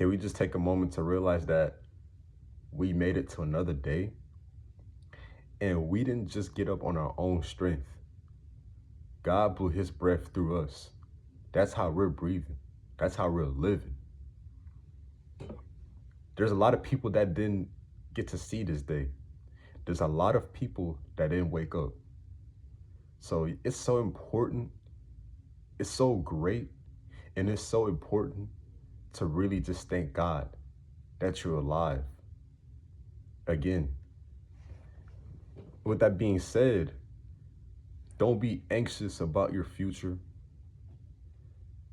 Can we just take a moment to realize that we made it to another day and we didn't just get up on our own strength? God blew his breath through us. That's how we're breathing. That's how we're living. There's a lot of people that didn't get to see this day. There's a lot of people that didn't wake up. So it's so important. It's so great. And it's so important to really just thank God that you're alive. Again, with that being said, don't be anxious about your future.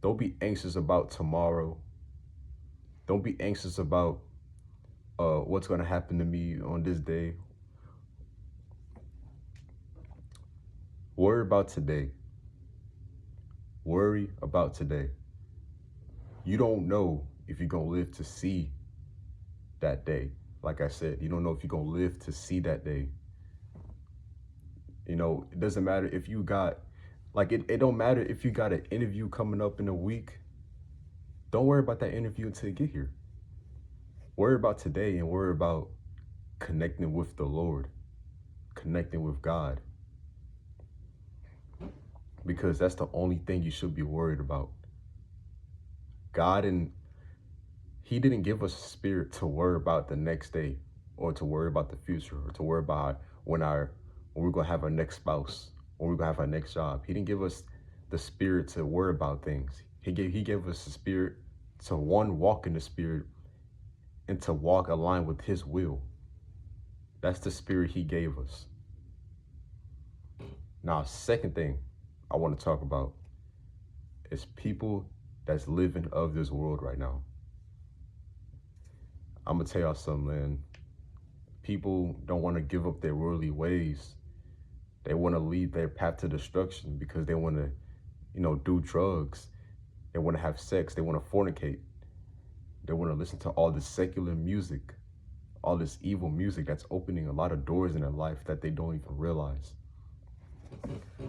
Don't be anxious about tomorrow. Don't be anxious about what's going to happen to me on this day. Worry about today. Worry about today. You don't know if you're going to live to see that day. Like I said, you don't know if you're going to live to see that day. You know, it doesn't matter if you got, like, it don't matter if you got an interview coming up in a week. Don't worry about that interview until you get here. Worry about today and worry about connecting with the Lord, connecting with God. Because that's the only thing you should be worried about. God, and he didn't give us a spirit to worry about the next day or to worry about the future or to worry about when we're going to have our next spouse or we're going to have our next job. He didn't give us the spirit to worry about things. He gave us the spirit to, one, walk in the spirit and to walk aligned with his will. That's the spirit he gave us. Now, second thing I want to talk about is people that's living of this world right now. I'm going to tell y'all something, man. People don't want to give up their worldly ways. They want to lead their path to destruction because they want to, do drugs. They want to have sex. They want to fornicate. They want to listen to all this secular music, all this evil music that's opening a lot of doors in their life that they don't even realize.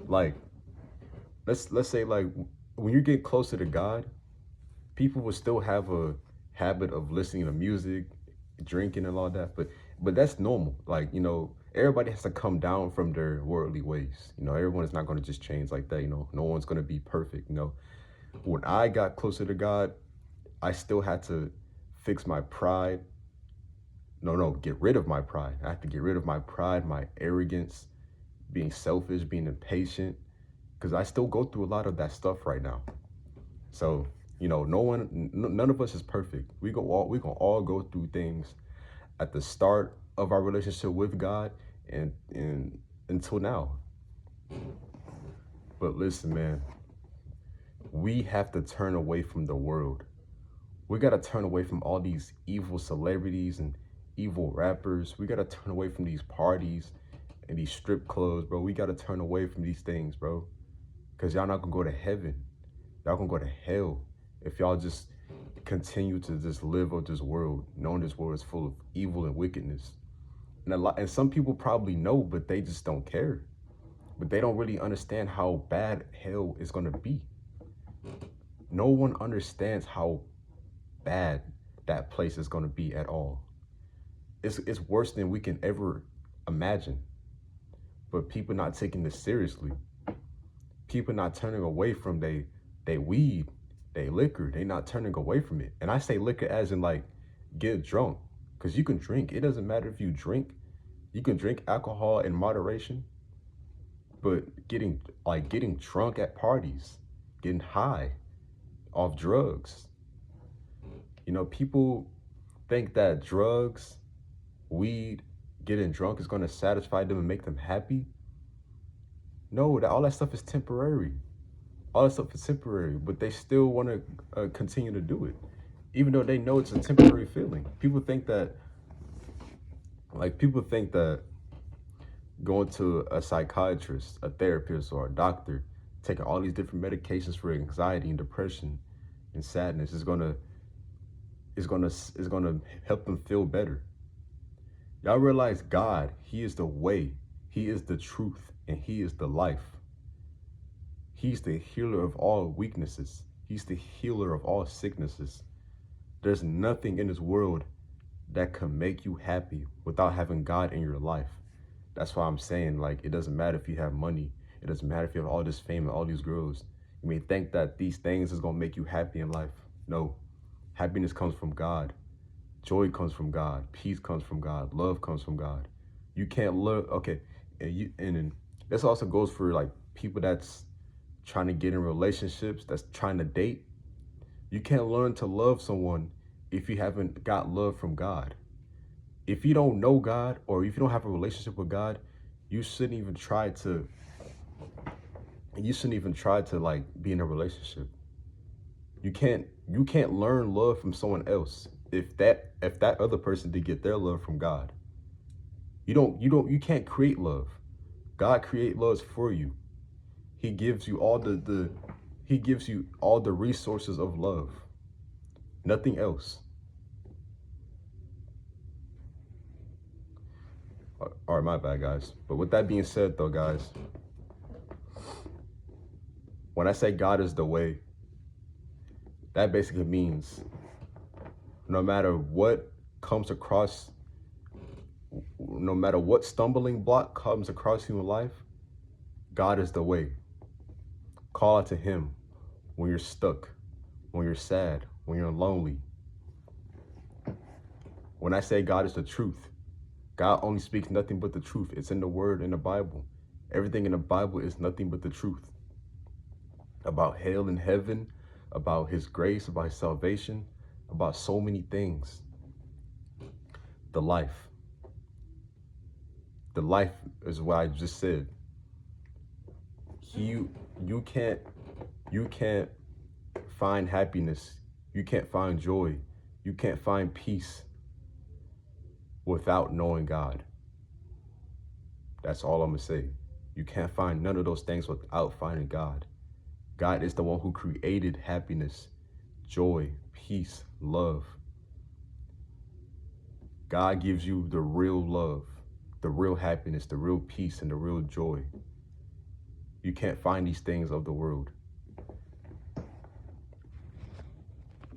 Like, let's say, like, when you get closer to God, people will still have a habit of listening to music, drinking and all that, but that's normal. Like, everybody has to come down from their worldly ways. Everyone is not going to just change like that. No one's going to be perfect. When I got closer to God, I still had to fix my pride. Get rid of my pride. I have to get rid of my pride, my arrogance, being selfish, being impatient, because I still go through a lot of that stuff right now. So, none of us is perfect. We gonna all go through things at the start of our relationship with God and until now. But listen, man, we have to turn away from the world. We got to turn away from all these evil celebrities and evil rappers. We got to turn away from these parties and these strip clubs, bro. We got to turn away from these things, bro. Because y'all not going to go to heaven. Y'all going to go to hell if y'all just continue to just live of this world, knowing this world is full of evil and wickedness. And some people probably know, but they just don't care. But they don't really understand how bad hell is going to be. No one understands how bad that place is going to be at all. It's worse than we can ever imagine. But people not taking this seriously. People not turning away from they weed, they liquor. They not turning away from it. And I say liquor as in, like, get drunk. Because you can drink. It doesn't matter if you drink. You can drink alcohol in moderation. But getting drunk at parties, getting high off drugs. People think that drugs, weed, getting drunk is going to satisfy them and make them happy. No, all that stuff is temporary. All that stuff is temporary, but they still want to continue to do it, even though they know it's a temporary feeling. People think that going to a psychiatrist, a therapist, or a doctor, taking all these different medications for anxiety and depression and sadness is gonna help them feel better. Y'all realize God, he is the way, he is the truth, and he is the life. He's the healer of all weaknesses. He's the healer of all sicknesses. There's nothing in this world that can make you happy without having God in your life. That's why I'm saying, like, it doesn't matter if you have money. It doesn't matter if you have all this fame and all these girls. You may think that these things is going to make you happy in life. No. Happiness comes from God. Joy comes from God. Peace comes from God. Love comes from God. You can't love, okay. And this also goes for like people that's trying to get in relationships, that's trying to date. You can't learn to love someone if you haven't got love from God. If you don't know God, or if you don't have a relationship with God, you shouldn't even try to like be in a relationship. You can't learn love from someone else if that other person did get their love from God. You can't create love. God create love for you. He gives you all he gives you all the resources of love. Nothing else. All right, my bad, guys. But with that being said, though, guys, when I say God is the way, that basically means no matter what comes across, no matter what stumbling block comes across human life, God is the way. Call out to him when you're stuck, when you're sad, when you're lonely. When I say God is the truth, God only speaks nothing but the truth. It's in the word, in the Bible. Everything in the Bible is nothing but the truth. About hell and heaven, about his grace, about his salvation, about so many things. The life. The life is what I just said. You can't find happiness. You can't find joy. You can't find peace without knowing God. That's all I'm gonna say. You can't find none of those things without finding God. God is the one who created happiness, joy, peace, love. God gives you the real love, the real happiness, the real peace, and the real joy. You can't find these things of the world.